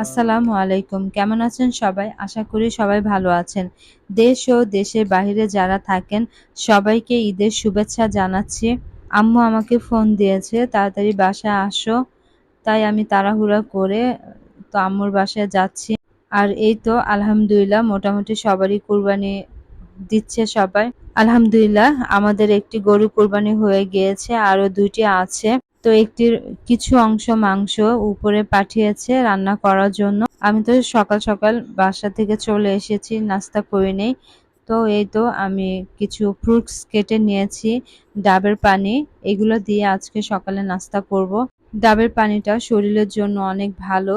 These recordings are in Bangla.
আসসালামু আলাইকুম। কেমন আছেন সবাই? আশা করি সবাই ভালো আছেন। দেশ ও দেশের বাহিরে যারা থাকেন সবাইকে ঈদের শুভেচ্ছা জানাচ্ছি। আম্মু আমাকে ফোন দিয়েছে, "তাড়াতাড়ি বাসায় আসো।" তাই আমি তাড়াহুড়া করে আম্মুর বাসায় যাচ্ছি। আর এই তো আলহামদুলিল্লাহ মোটামুটি সবারই কুরবানি দিচ্ছে সবাই। আলহামদুলিল্লাহ আমাদের একটি গরু কুরবানি হয়ে গিয়েছে, আরো ২ টি আছে। তো একটির কিছু অংশ মাংস উপরে পাঠিয়েছে রান্না করার জন্য। আমি তো সকাল সকাল বাসা থেকে চলে এসেছি, নাস্তা করে নেই। তো এই তো আমি কিছু ফ্রুটস কেটে নিয়েছি, ডাবের পানি এগুলো দিয়ে আজকে সকালে নাস্তা করব। ডাবের পানিটা শরীরের জন্য অনেক ভালো।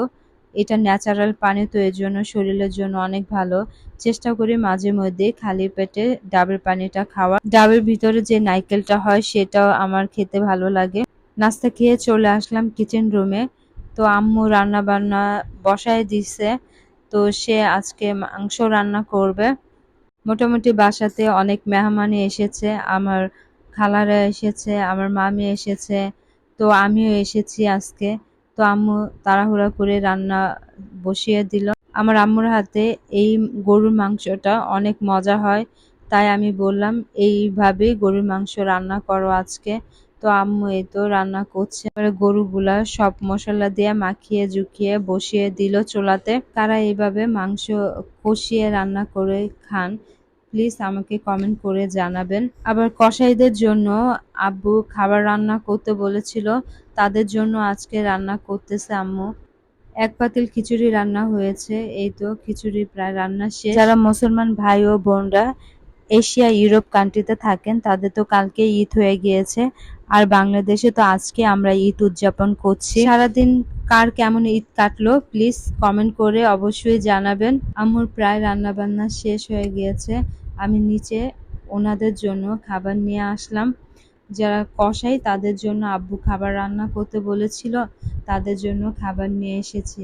এটা ন্যাচারাল পানি, তো এর জন্য শরীরের জন্য অনেক ভালো। চেষ্টা করি মাঝে মধ্যে খালি পেটে ডাবের পানিটা খাওয়া। ডাবের ভিতরে যে নারকেলটা হয় সেটাও আমার খেতে ভালো লাগে। নাস্তা খেয়ে চলে আসলাম কিচেন রুমে। তো আম্মু রান্না বান্না বসায় দিছে। তো সে আজকে মাংস রান্না করবে। মোটামুটি বাসাতে অনেক মেহমানই এসেছে। আমার খালারা এসেছে, আমার মামি এসেছে। তো আমিও এসেছি আজকে। তো আম্মু তাড়াহুড়া করে রান্না বসিয়ে দিল। আমার আম্মুর হাতে এই গরুর মাংসটা অনেক মজা হয়। তাই আমি বললাম, এইভাবেই গরুর মাংস রান্না করো আজকে। তো আম্মু এই তো রান্না করছে। এবারে গরুগুলা সব মসলা দিয়ে মাখিয়ে জুখিয়ে বসিয়ে দিল চুলাতে। কারা এইভাবে মাংস কষিয়ে রান্না করে খান, প্লিজ আমাকে কমেন্ট করে জানাবেন। আবার কসাইদের জন্য আব্বু খাবার রান্না করতে বলেছিল, তাদের জন্য আজকে রান্না করতেছে আম্মু। এক পাতিল খিচুড়ি রান্না হয়েছে, এই তো খিচুড়ি প্রায় রান্না শেষ। যারা মুসলমান ভাই ও বোনরা এশিয়া ইউরোপ কান্ট্রিতে থাকেন তাদের তো কালকে ঈদ হয়ে গিয়েছে, আর বাংলাদেশে তো আজকে আমরা ঈদ উদযাপন করছি। সারাদিন কার কেমন ঈদ কাটলো প্লিজ কমেন্ট করে অবশ্যই জানাবেন। আম্মুর প্রায় রান্না বান্না শেষ হয়ে গিয়েছে। আমি নিচে ওনাদের জন্য খাবার নিয়ে আসলাম। যারা কসাই তাদের জন্য আব্বু খাবার রান্না করতে বলেছিল, তাদের জন্য খাবার নিয়ে এসেছি।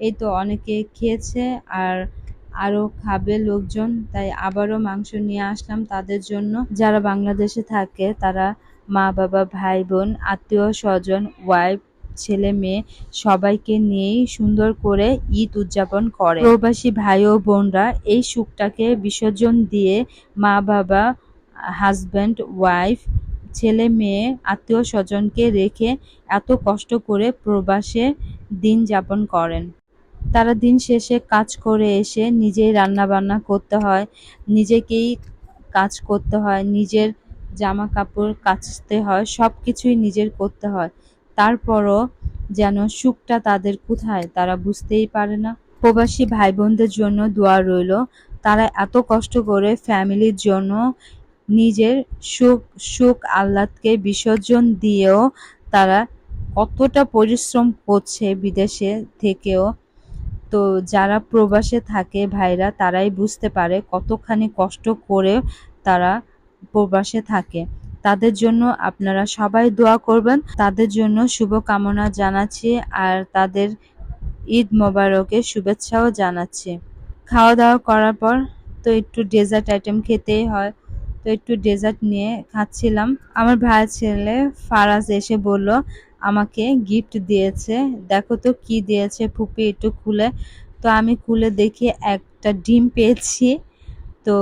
এই তো অনেকে খেয়েছে আর আরো খাবে লোকজন, তাই আবারও মাংস নিয়ে আসলাম তাদের জন্য। যারা বাংলাদেশে থাকে তারা মা বাবা ভাই বোন আত্মীয় স্বজন ওয়াইফ ছেলে মেয়ে সবাইকে নিয়েই সুন্দর করে ঈদ উদযাপন করে। প্রবাসী ভাই ও বোনরা এই সুখটাকে বিসর্জন দিয়ে মা বাবা হাজব্যান্ড ওয়াইফ ছেলে মেয়ে আত্মীয় স্বজনকে রেখে এত কষ্ট করে প্রবাসে দিন যাপন করেন। তারা দিন শেষে কাজ করে এসে নিজেই রান্না বান্না করতে হয়, নিজেকেই কাজ করতে হয়, নিজের জামা কাপড় কাচতে হয়, সব কিছুই নিজের করতে হয়। তারপরও যেন সুখটা তাদের কোথায় তারা বুঝতেই পারে না। প্রবাসী ভাই বোনদের জন্য দোয়া রইল। তারা এত কষ্ট করে ফ্যামিলির জন্য নিজের সুখ সুখ আহ্লাদকে বিসর্জন দিয়েও তারা কতটা পরিশ্রম করছে বিদেশে থেকেও। তো যারা প্রবাসে থাকে ভাইরা তারাই বুঝতে পারে কতখানি কষ্ট করে তারা প্রবাসে থাকে। তাদের জন্য আপনারা সবাই দোয়া করবেন। তাদের জন্য শুভকামনা জানাচ্ছি আর তাদের ঈদ মোবারকের শুভেচ্ছাও জানাচ্ছি। খাওয়া দাওয়া করার পর তো একটু ডেজার্ট আইটেম খেতেই হয়, তো একটু ডেজার্ট নিয়ে খাচ্ছিলাম। আমার ভাইয়ের ছেলে ফারাজ এসে বলল আমাকে গিফট দিয়েছে, দেখো তো কি দিয়েছে ফুপি একটু খুলে। তো আমি খুলে দেখি একটা ডিম পেয়েছি। তো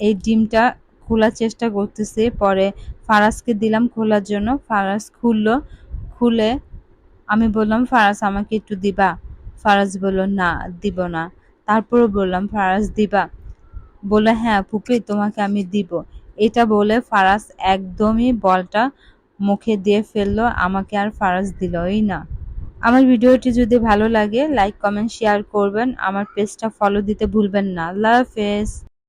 এই ডিমটা খোলার চেষ্টা করতেছি, পরে ফারাজকে দিলাম খোলার জন্য। ফারাজ খুললো, খুলে আমি বললাম ফারাজ আমাকে একটু দিবা? ফারাজ বলল না দিব না। তারপরও বললাম ফারাজ দিবা? বলল হ্যাঁ ফুপি তোমাকে আমি দিব। এটা বলে ফারাজ একদমই বলটা মুখে দিয়ে ফেললো, আমাকে আর ফারাজ দিলই না। আমার ভিডিওটি যদি ভালো লাগে লাইক কমেন্ট শেয়ার করবেন, আমার পেজটা ফলো দিতে ভুলবেন না। আল্লাহ হাফেজ।